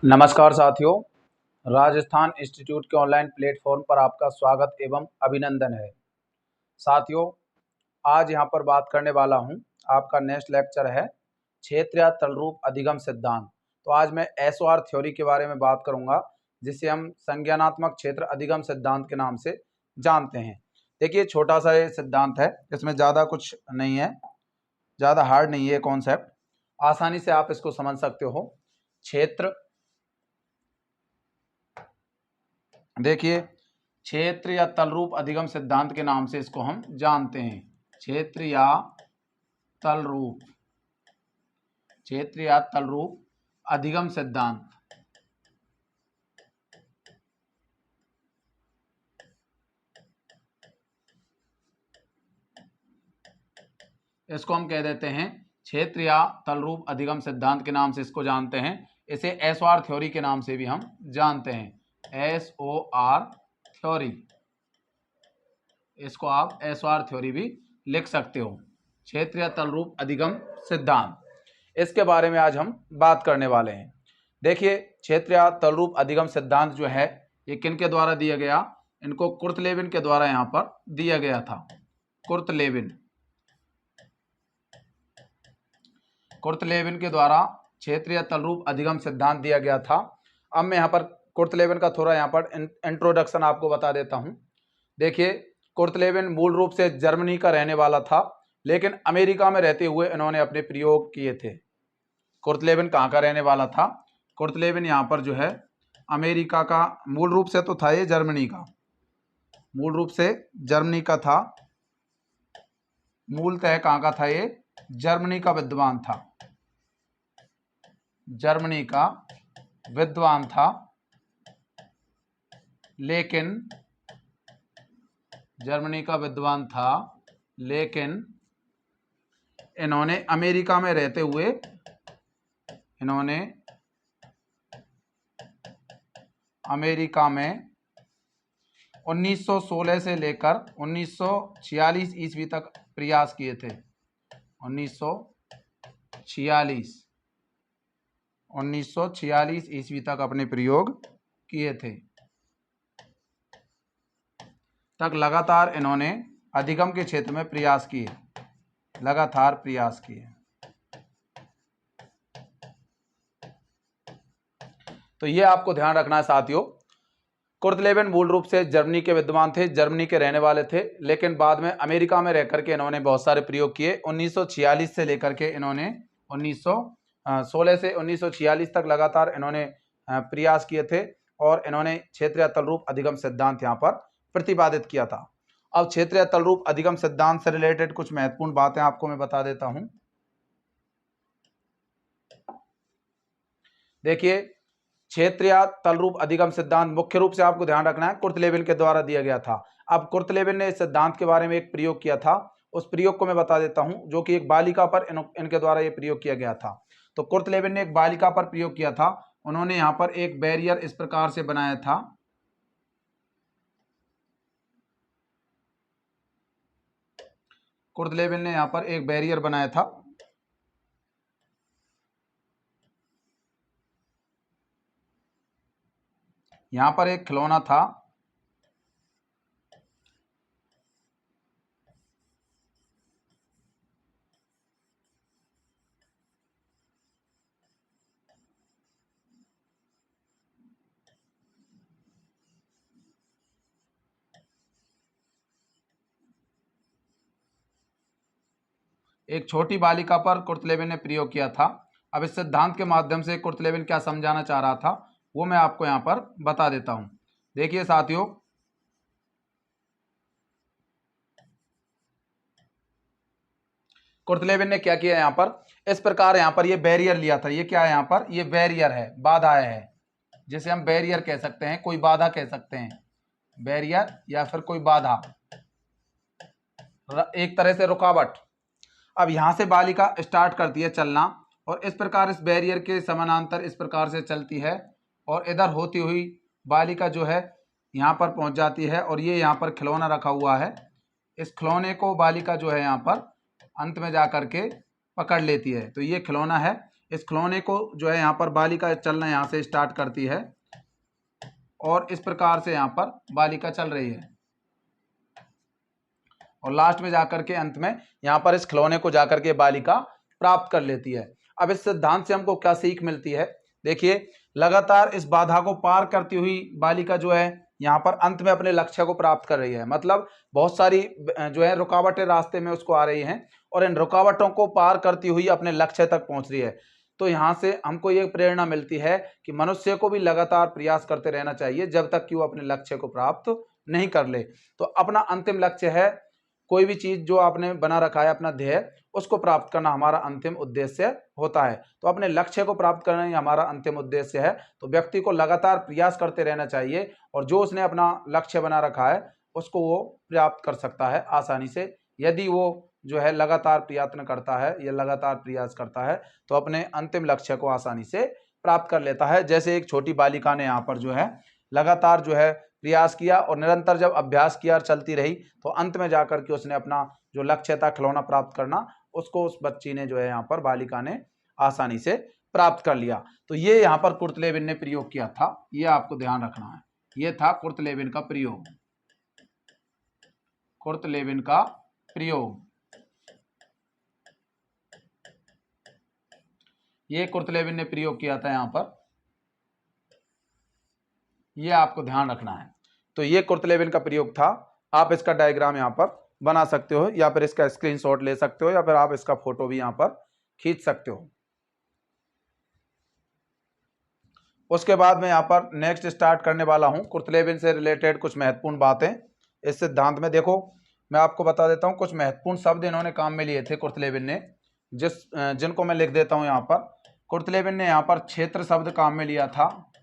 नमस्कार साथियों, राजस्थान इंस्टीट्यूट के ऑनलाइन प्लेटफॉर्म पर आपका स्वागत एवं अभिनंदन है। साथियों, आज यहाँ पर बात करने वाला हूँ, आपका नेक्स्ट लेक्चर है क्षेत्र या तलरूप अधिगम सिद्धांत। तो आज मैं एसओआर थ्योरी के बारे में बात करूँगा, जिसे हम संज्ञानात्मक क्षेत्र अधिगम सिद्धांत के नाम से जानते हैं। देखिए, छोटा सा ये सिद्धांत है, इसमें ज़्यादा कुछ नहीं है, ज़्यादा हार्ड नहीं है कॉन्सेप्ट, आसानी से आप इसको समझ सकते हो। क्षेत्र, देखिए, क्षेत्र या तलरूप अधिगम सिद्धांत के नाम से इसको हम जानते हैं। क्षेत्र या तलरूप, क्षेत्र या तलरूप अधिगम सिद्धांत। इसको हम कह देते हैं क्षेत्र या तलरूप अधिगम सिद्धांत के नाम से इसको जानते हैं। इसे एसओआर थ्योरी के नाम से भी हम जानते हैं। एसओआर थ्योरी, इसको आप एसओआर थ्योरी भी लिख सकते हो। क्षेत्र या तलरूप अधिगम सिद्धांत, इसके बारे में आज हम बात करने वाले हैं। देखिए, क्षेत्र या तलरूप अधिगम सिद्धांत जो है, ये किन के द्वारा दिया गया? इनको कुर्तलेविन के द्वारा यहाँ पर दिया गया था। कुर्तलेविन के द्वारा क्षेत्र या तलरूप अधिगम सिद्धांत दिया गया था। अब मैं यहाँ पर कुर्तलेविन का थोड़ा यहाँ पर इंट्रोडक्शन आपको बता देता हूँ। देखिए, कुर्तलेविन मूल रूप से जर्मनी का रहने वाला था, लेकिन अमेरिका में रहते हुए इन्होंने अपने प्रयोग किए थे। कुर्तलेविन कहाँ का रहने वाला था? कुर्तलेविन यहाँ पर जो है अमेरिका का, मूल रूप से तो था ये जर्मनी का, मूल रूप से जर्मनी का था, मूलतः कहाँ का था ये? जर्मनी का विद्वान था, जर्मनी का विद्वान था, लेकिन जर्मनी का विद्वान था, लेकिन इन्होंने अमेरिका में रहते हुए, इन्होंने अमेरिका में 1916 से लेकर 1946 ईस्वी तक प्रयास किए थे। 1946 ईस्वी तक अपने प्रयोग किए थे। तक लगातार इन्होंने अधिगम के क्षेत्र में प्रयास किए, लगातार प्रयास किए। तो ये आपको ध्यान रखना है साथियों। कुर्तलेविन मूल रूप से जर्मनी के विद्वान थे, जर्मनी के रहने वाले थे, लेकिन बाद में अमेरिका में रहकर के इन्होंने बहुत सारे प्रयोग किए। 1946 से लेकर के इन्होंने 1916 से 1946 तक लगातार इन्होंने प्रयास किए थे, और इन्होंने क्षेत्र या तलरूप अधिगम सिद्धांत यहाँ पर प्रतिपादित किया था। अब क्षेत्र या तलरूप अधिगम सिद्धांत से रिलेटेड कुछ महत्वपूर्ण बातें आपको मैं बता देता हूं। देखिए, क्षेत्र या तलरूप अधिगम सिद्धांत मुख्य रूप से आपको ध्यान रखना है कुर्तलेविन के द्वारा दिया गया था। अब कुर्तलेविन ने इस सिद्धांत के बारे में एक प्रयोग किया था, उस प्रयोग को मैं बता देता हूं, जो कि एक बालिका पर इनके द्वारा ये प्रयोग किया गया था। तो कुर्तलेविन ने एक बालिका पर प्रयोग किया था। उन्होंने यहाँ पर एक बैरियर इस प्रकार से बनाया था, कुर्तलेविन ने यहाँ पर एक बैरियर बनाया था। यहाँ पर एक खिलौना था, एक छोटी बालिका पर कुर्तलेविन ने प्रयोग किया था। अब इस सिद्धांत के माध्यम से कुर्तलेविन क्या समझाना चाह रहा था, वो मैं आपको यहाँ पर बता देता हूँ। देखिए साथियों, कुर्तलेविन ने क्या किया, यहाँ पर इस प्रकार यहाँ पर ये बैरियर लिया था। ये क्या है? यहाँ पर ये बैरियर है, बाधा है, जिसे हम बैरियर कह सकते हैं, कोई बाधा कह सकते हैं, बैरियर या फिर कोई बाधा, एक तरह से रुकावट। अब यहाँ से बालिका स्टार्ट करती है चलना, और इस प्रकार इस बैरियर के समानांतर इस प्रकार से चलती है, और इधर होती हुई बालिका जो है यहाँ पर पहुँच जाती है, और ये यहाँ पर खिलौना रखा हुआ है। इस खिलौने को बालिका जो है यहाँ पर अंत में जा कर के पकड़ लेती है। तो ये खिलौना है, इस खिलौने को जो है यहाँ पर बालिका चलना यहाँ से स्टार्ट करती है और इस प्रकार से यहाँ पर बालिका चल रही है और लास्ट में जाकर के अंत में यहाँ पर इस खिलौने को जाकर के बालिका प्राप्त कर लेती है। अब इस सिद्धांत से हमको क्या सीख मिलती है? देखिए, लगातार इस बाधा को पार करती हुई बालिका जो है यहाँ पर अंत में अपने लक्ष्य को प्राप्त कर रही है। मतलब बहुत सारी जो है रुकावटें रास्ते में उसको आ रही हैं और इन रुकावटों को पार करती हुई अपने लक्ष्य तक पहुंच रही है। तो यहाँ से हमको ये प्रेरणा मिलती है कि मनुष्य को भी लगातार प्रयास करते रहना चाहिए जब तक कि वो अपने लक्ष्य को प्राप्त नहीं कर ले। तो अपना अंतिम लक्ष्य है, कोई भी चीज जो आपने बना रखा है अपना ध्येय, उसको प्राप्त करना हमारा अंतिम उद्देश्य होता है। तो अपने लक्ष्य को प्राप्त करना ही हमारा अंतिम उद्देश्य है। तो व्यक्ति को लगातार प्रयास करते रहना चाहिए और जो उसने अपना लक्ष्य बना रखा है उसको वो प्राप्त कर सकता है आसानी से, यदि वो जो है लगातार प्रयत्न करता है या लगातार प्रयास करता है तो अपने अंतिम लक्ष्य को आसानी से प्राप्त कर लेता है। जैसे एक छोटी बालिका ने यहाँ पर जो है लगातार जो है प्रयास किया और निरंतर जब अभ्यास किया और चलती रही तो अंत में जाकर के उसने अपना जो लक्ष्य था खिलौना प्राप्त करना, उसको उस बच्ची ने जो है यहाँ पर बालिका ने आसानी से प्राप्त कर लिया। तो ये यहाँ पर कुर्ट लेविन ने प्रयोग किया था, ये आपको ध्यान रखना है। ये था कुर्ट लेविन का प्रयोग, कुर्ट लेविन का प्रयोग, ये कुर्ट लेविन ने प्रयोग किया था यहाँ पर, ये आपको ध्यान रखना है। तो ये कुर्ट लेविन का प्रयोग था। आप इसका डायग्राम यहाँ पर बना सकते हो या फिर इसका स्क्रीनशॉट ले सकते हो या फिर आप इसका फोटो भी यहाँ पर खींच सकते हो। उसके बाद मैं यहाँ पर नेक्स्ट स्टार्ट करने वाला हूँ कुर्ट लेविन से रिलेटेड कुछ महत्वपूर्ण बातें। इस सिद्धांत में देखो, मैं आपको बता देता हूँ कुछ महत्वपूर्ण शब्द इन्होंने काम में लिए थे कुर्ट लेविन ने, जिनको मैं लिख देता हूँ यहाँ पर। कुर्ट लेविन ने यहाँ पर क्षेत्र शब्द काम में लिया था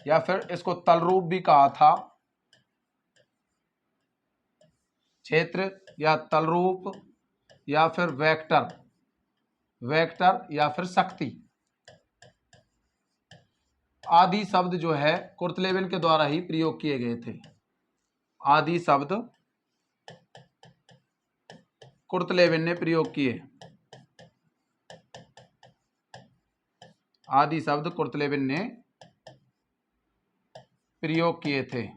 या फिर इसको तलरूप भी कहा था, क्षेत्र या तलरूप या फिर वेक्टर, वेक्टर या फिर शक्ति आदि शब्द जो है कुर्ट लेविन के द्वारा ही प्रयोग किए गए थे। आदि शब्द कुर्ट लेविन ने प्रयोग किए, आदि शब्द कुर्ट लेविन ने प्रयोग किए थे।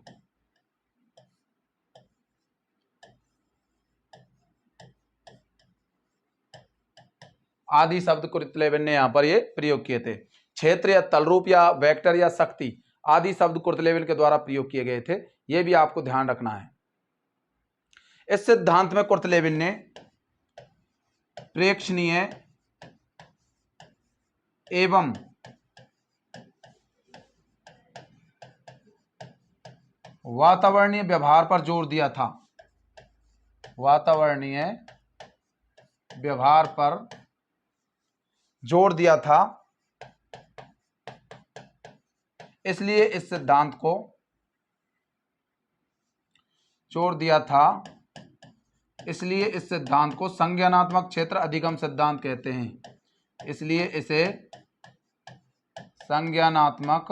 आदि शब्द कुर्ट लेविन ने यहां पर ये प्रयोग किए थे। क्षेत्र या तलरूप या वेक्टर या शक्ति आदि शब्द कुर्ट लेविन के द्वारा प्रयोग किए गए थे, ये भी आपको ध्यान रखना है। इस सिद्धांत में कुर्ट लेविन ने प्रेक्षणीय एवं वातावरणीय व्यवहार पर जोर दिया था, वातावरणीय व्यवहार पर जोर दिया था। इसलिए इस सिद्धांत को जोर दिया था, इसलिए इस सिद्धांत को संज्ञानात्मक क्षेत्र अधिगम सिद्धांत कहते हैं। इसलिए इसे संज्ञानात्मक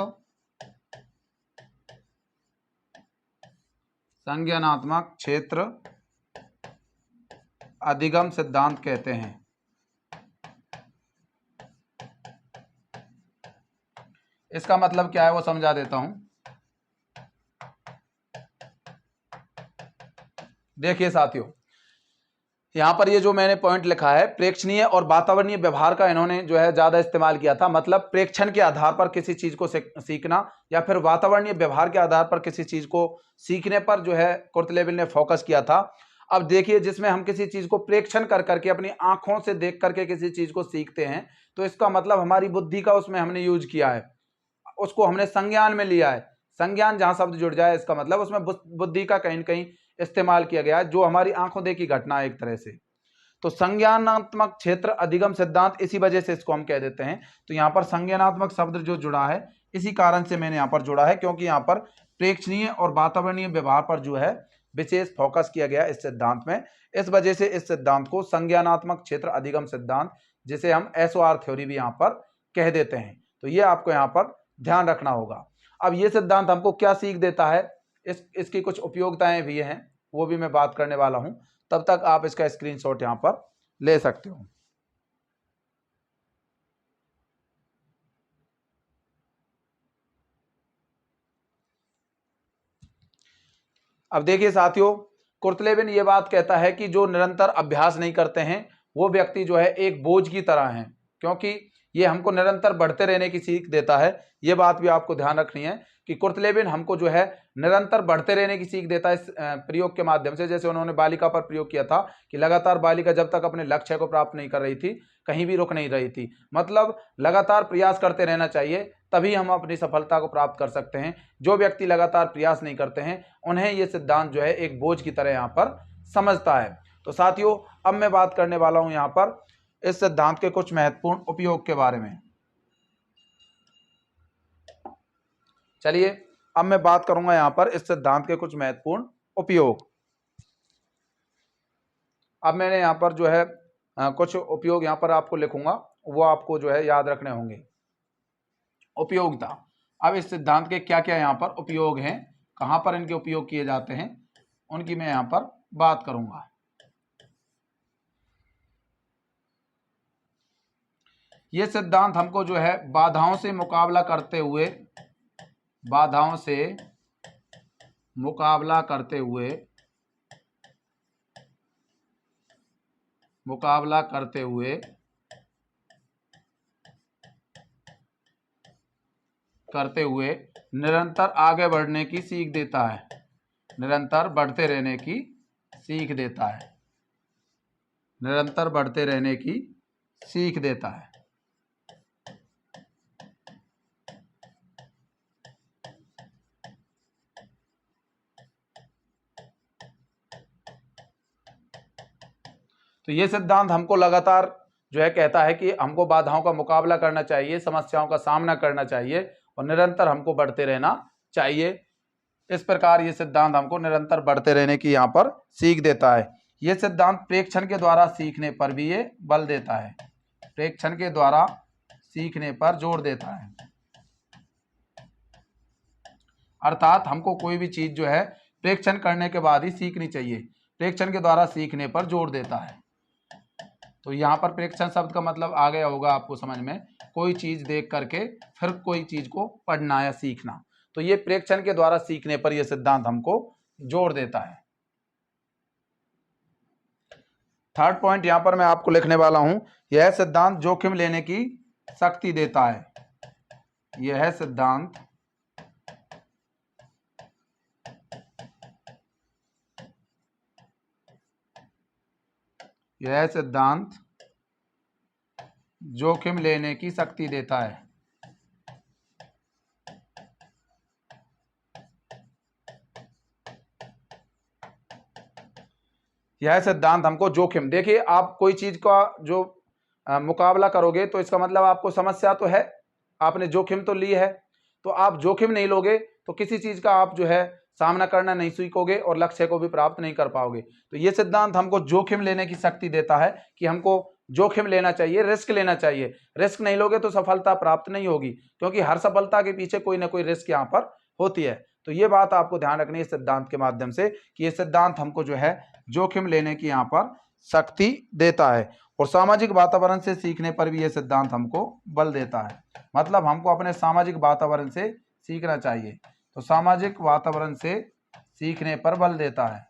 क्षेत्र अधिगम सिद्धांत कहते हैं। इसका मतलब क्या है वो समझा देता हूं। देखिए साथियों, यहां पर ये जो मैंने पॉइंट लिखा है, प्रेक्षणीय और वातावरणीय व्यवहार का इन्होंने जो है ज्यादा इस्तेमाल किया था। मतलब प्रेक्षण के आधार पर किसी चीज को सीखना या फिर वातावरणीय व्यवहार के आधार पर किसी चीज को सीखने पर जो है कुर्ट लेविन ने फोकस किया था। अब देखिए, जिसमें हम किसी चीज को प्रेक्षण कर करके अपनी आंखों से देख करके किसी चीज को सीखते हैं, तो इसका मतलब हमारी बुद्धि का उसमें हमने यूज किया है, उसको हमने संज्ञान में लिया है। संज्ञान जहां शब्द जुड़ जाए, इसका मतलब उसमें बुद्धि का कहीं न कहीं इस्तेमाल किया गया है, जो हमारी आंखों देखी घटना है एक तरह से। तो संज्ञानात्मक क्षेत्र अधिगम सिद्धांत, इसी वजह से इसको हम कह देते हैं। तो यहाँ पर संज्ञानात्मक शब्द जो जुड़ा है, इसी कारण से मैंने यहाँ पर जोड़ा है, क्योंकि यहाँ पर प्रेक्षणीय और वातावरणीय व्यवहार पर जो है विशेष फोकस किया गया इस सिद्धांत में। इस वजह से इस सिद्धांत को संज्ञानात्मक क्षेत्र अधिगम सिद्धांत, जिसे हम SOR थ्योरी भी यहाँ पर कह देते हैं। तो ये आपको यहाँ पर ध्यान रखना होगा। अब ये सिद्धांत हमको क्या सीख देता है, इसकी कुछ उपयोगिताएं भी हैं, वो भी मैं बात करने वाला हूं। तब तक आप इसका स्क्रीनशॉट यहां पर ले सकते हो। अब देखिए साथियों, कुर्तलेबिन ये बात कहता है कि जो निरंतर अभ्यास नहीं करते हैं वो व्यक्ति जो है एक बोझ की तरह है, क्योंकि ये हमको निरंतर बढ़ते रहने की सीख देता है। ये बात भी आपको ध्यान रखनी है कि कुर्तलेबिन हमको जो है निरंतर बढ़ते रहने की सीख देता है इस प्रयोग के माध्यम से। जैसे उन्होंने बालिका पर प्रयोग किया था कि लगातार बालिका जब तक अपने लक्ष्य को प्राप्त नहीं कर रही थी, कहीं भी रुक नहीं रही थी। मतलब लगातार प्रयास करते रहना चाहिए, तभी हम अपनी सफलता को प्राप्त कर सकते हैं। जो व्यक्ति लगातार प्रयास नहीं करते हैं उन्हें ये सिद्धांत जो है एक बोझ की तरह यहाँ पर समझता है। तो साथियों, अब मैं बात करने वाला हूँ यहाँ पर इस सिद्धांत के कुछ महत्वपूर्ण उपयोग के बारे में। चलिए, अब मैं बात करूंगा यहाँ पर इस सिद्धांत के कुछ महत्वपूर्ण उपयोग। अब मैंने यहाँ पर जो है कुछ उपयोग यहाँ पर आपको लिखूंगा, वो आपको जो है याद रखने होंगे। उपयोगिता, अब इस सिद्धांत के क्या क्या यहाँ पर उपयोग हैं, कहाँ पर इनके उपयोग किए जाते हैं, उनकी मैं यहाँ पर बात करूंगा। ये सिद्धांत हमको जो है बाधाओं से मुकाबला करते हुए निरंतर आगे बढ़ने की सीख देता है, निरंतर बढ़ते रहने की सीख देता है, निरंतर बढ़ते रहने की सीख देता है। तो ये सिद्धांत हमको लगातार जो है कहता है कि हमको बाधाओं का मुकाबला करना चाहिए, समस्याओं का सामना करना चाहिए और निरंतर हमको बढ़ते रहना चाहिए। इस प्रकार ये सिद्धांत हमको निरंतर बढ़ते रहने की यहाँ पर सीख देता है। ये सिद्धांत प्रेक्षण के द्वारा सीखने पर भी ये बल देता है, प्रेक्षण के द्वारा सीखने पर जोर देता है। अर्थात हमको कोई भी चीज जो है प्रेक्षण करने के बाद ही सीखनी चाहिए, प्रेक्षण के द्वारा सीखने पर जोर देता है। तो यहाँ पर प्रेक्षण शब्द का मतलब आ गया होगा आपको समझ में, कोई चीज देख करके फिर कोई चीज को पढ़ना या सीखना। तो ये प्रेक्षण के द्वारा सीखने पर यह सिद्धांत हमको जोर देता है। थर्ड पॉइंट यहाँ पर मैं आपको लिखने वाला हूं, यह सिद्धांत जोखिम लेने की शक्ति देता है। यह सिद्धांत जोखिम लेने की शक्ति देता है। यह सिद्धांत हमको जोखिम, देखिए आप कोई चीज का जो मुकाबला करोगे तो इसका मतलब आपको समस्या तो है, आपने जोखिम तो ली है। तो आप जोखिम नहीं लोगे तो किसी चीज का आप जो है सामना करना नहीं सीखोगे और लक्ष्य को भी प्राप्त नहीं कर पाओगे। तो ये सिद्धांत हमको जोखिम लेने की शक्ति देता है कि हमको जोखिम लेना चाहिए, रिस्क लेना चाहिए। रिस्क नहीं लोगे तो सफलता प्राप्त नहीं होगी, क्योंकि हर सफलता के पीछे कोई ना कोई रिस्क यहाँ पर होती है। तो ये बात आपको ध्यान रखनी है इस सिद्धांत के माध्यम से कि ये सिद्धांत हमको जो है जोखिम लेने की यहाँ पर शक्ति देता है। और सामाजिक वातावरण से सीखने पर भी यह सिद्धांत हमको बल देता है। मतलब हमको अपने सामाजिक वातावरण से सीखना चाहिए, तो सामाजिक वातावरण से सीखने पर बल देता है।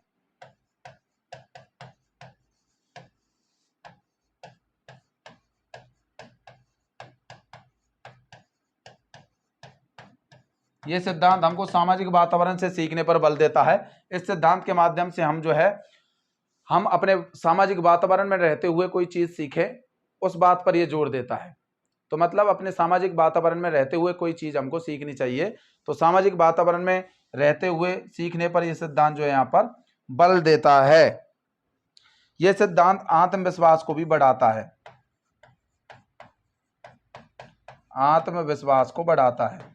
यह सिद्धांत हमको सामाजिक वातावरण से सीखने पर बल देता है। इस सिद्धांत के माध्यम से हम जो है हम अपने सामाजिक वातावरण में रहते हुए कोई चीज सीखें, उस बात पर यह जोर देता है। तो मतलब अपने सामाजिक वातावरण में रहते हुए कोई चीज हमको सीखनी चाहिए, तो सामाजिक वातावरण में रहते हुए सीखने पर यह सिद्धांत जो है यहाँ पर बल देता है। यह सिद्धांत आत्मविश्वास को भी बढ़ाता है, आत्मविश्वास को बढ़ाता है।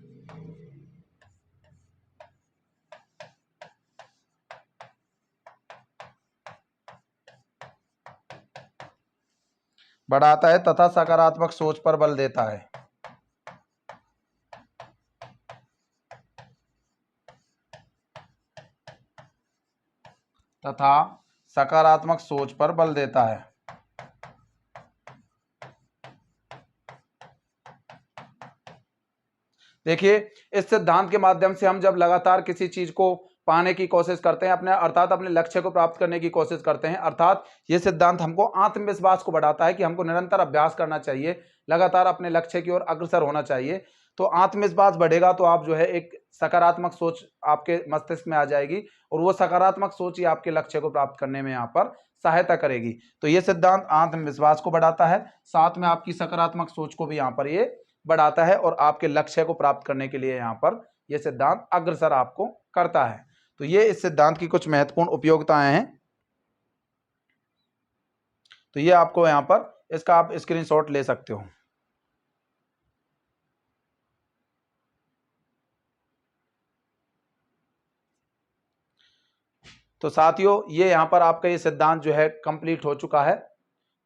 बढ़ाता है तथा सकारात्मक सोच पर बल देता है। तथा सकारात्मक सोच पर बल देता है। देखिए, इस सिद्धांत के माध्यम से हम जब लगातार किसी चीज को पाने की कोशिश करते हैं, अपने अर्थात अपने लक्ष्य को प्राप्त करने की कोशिश करते हैं। अर्थात ये सिद्धांत हमको आत्मविश्वास को बढ़ाता है कि हमको निरंतर अभ्यास करना चाहिए, लगातार अपने लक्ष्य की ओर अग्रसर होना चाहिए। तो आत्मविश्वास बढ़ेगा तो आप जो है एक सकारात्मक सोच आपके मस्तिष्क में आ जाएगी और वो सकारात्मक सोच ही आपके लक्ष्य को प्राप्त करने में यहाँ पर सहायता करेगी। तो ये सिद्धांत आत्मविश्वास को बढ़ाता है, साथ में आपकी सकारात्मक सोच को भी यहाँ पर ये बढ़ाता है और आपके लक्ष्य को प्राप्त करने के लिए यहाँ पर यह सिद्धांत अग्रसर आपको करता है। तो ये इस सिद्धांत की कुछ महत्वपूर्ण उपयोगिताएं हैं। तो ये आपको यहाँ पर इसका आप स्क्रीनशॉट ले सकते हो। तो साथियों ये यहाँ पर आपका ये सिद्धांत जो है कंप्लीट हो चुका है।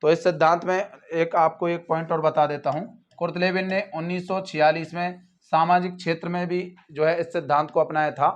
तो इस सिद्धांत में एक आपको एक पॉइंट और बता देता हूँ। कुर्तलेबिन ने 1946 में सामाजिक क्षेत्र में भी जो है इस सिद्धांत को अपनाया था,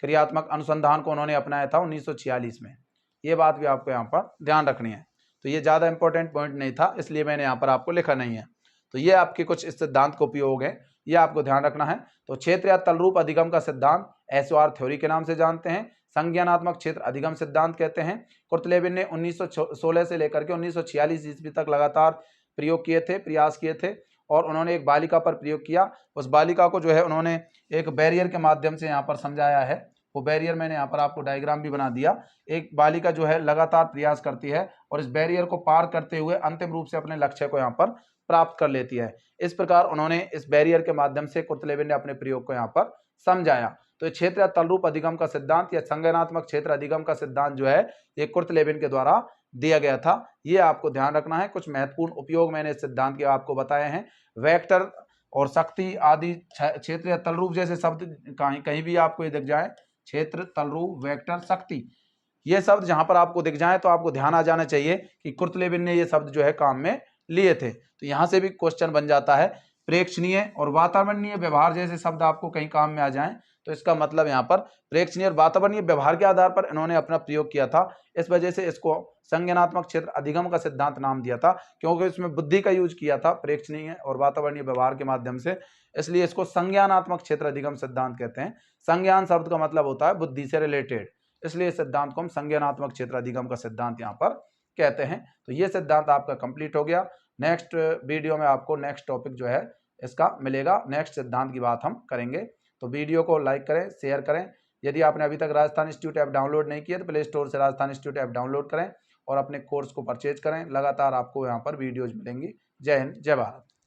क्रियात्मक अनुसंधान को उन्होंने अपनाया था 1946 में। ये बात भी आपको यहाँ पर ध्यान रखनी है। तो ये ज़्यादा इंपॉर्टेंट पॉइंट नहीं था, इसलिए मैंने यहाँ पर आपको लिखा नहीं है। तो ये आपके कुछ इस सिद्धांत का उपयोग है, ये आपको ध्यान रखना है। तो क्षेत्र या तलरूप अधिगम का सिद्धांत एसओआर थ्योरी के नाम से जानते हैं, संज्ञानात्मक क्षेत्र अधिगम सिद्धांत कहते हैं। कुर्तलेबिन ने 1916 से लेकर के 1946 ईस्वी तक लगातार प्रयोग किए थे, प्रयास किए थे और उन्होंने एक बालिका पर प्रयोग किया। उस बालिका को जो है उन्होंने एक बैरियर के माध्यम से यहाँ पर समझाया है। वो बैरियर मैंने यहाँ पर आपको डायग्राम भी बना दिया। एक बालिका जो है लगातार प्रयास करती है और इस बैरियर को पार करते हुए अंतिम रूप से अपने लक्ष्य को यहाँ पर प्राप्त कर लेती है। इस प्रकार उन्होंने इस बैरियर के माध्यम से कुर्तलेबिन ने अपने प्रयोग को यहाँ पर समझाया। तो ये क्षेत्र या तलरूप अधिगम का सिद्धांत या संज्ञानात्मक क्षेत्र अधिगम का सिद्धांत जो है ये कुर्तलेबिन के द्वारा दिया गया था। ये आपको ध्यान रखना है। कुछ महत्वपूर्ण उपयोग मैंने इस सिद्धांत के आपको बताए हैं। वेक्टर और शक्ति आदि क्षेत्र या तलरूप जैसे शब्द कहीं भी आपको ये दिख जाए, क्षेत्र, तलरूप, वेक्टर, शक्ति, ये शब्द जहां पर आपको दिख जाए तो आपको ध्यान आ जाना चाहिए कि कुर्तलेबिन ने ये शब्द जो है काम में लिए थे। तो यहां से भी क्वेश्चन बन जाता है। प्रेक्षणीय और वातावरणीय व्यवहार जैसे शब्द आपको कहीं काम में आ जाएं तो इसका मतलब यहाँ पर प्रेक्षणीय और वातावरणीय व्यवहार के आधार पर इन्होंने अपना प्रयोग किया था। इस वजह से इसको संज्ञानात्मक क्षेत्र अधिगम का सिद्धांत नाम दिया था, क्योंकि इसमें बुद्धि का यूज किया था प्रेक्षणीय और वातावरणीय व्यवहार के माध्यम से, इसलिए इसको संज्ञानात्मक क्षेत्र अधिगम सिद्धांत कहते हैं। संज्ञान शब्द का मतलब होता है बुद्धि से रिलेटेड, इसलिए इस सिद्धांत को हम संज्ञानात्मक क्षेत्र अधिगम का सिद्धांत यहाँ पर कहते हैं। तो ये सिद्धांत आपका कंप्लीट हो गया। नेक्स्ट वीडियो में आपको नेक्स्ट टॉपिक जो है इसका मिलेगा, नेक्स्ट सिद्धांत की बात हम करेंगे। तो वीडियो को लाइक करें, शेयर करें। यदि आपने अभी तक राजस्थान इंस्टीट्यूट ऐप डाउनलोड नहीं किया तो प्ले स्टोर से राजस्थान इंस्टीट्यूट ऐप डाउनलोड करें और अपने कोर्स को परचेज करें। लगातार आपको यहाँ पर वीडियोज मिलेंगी। जय हिंद, जय भारत।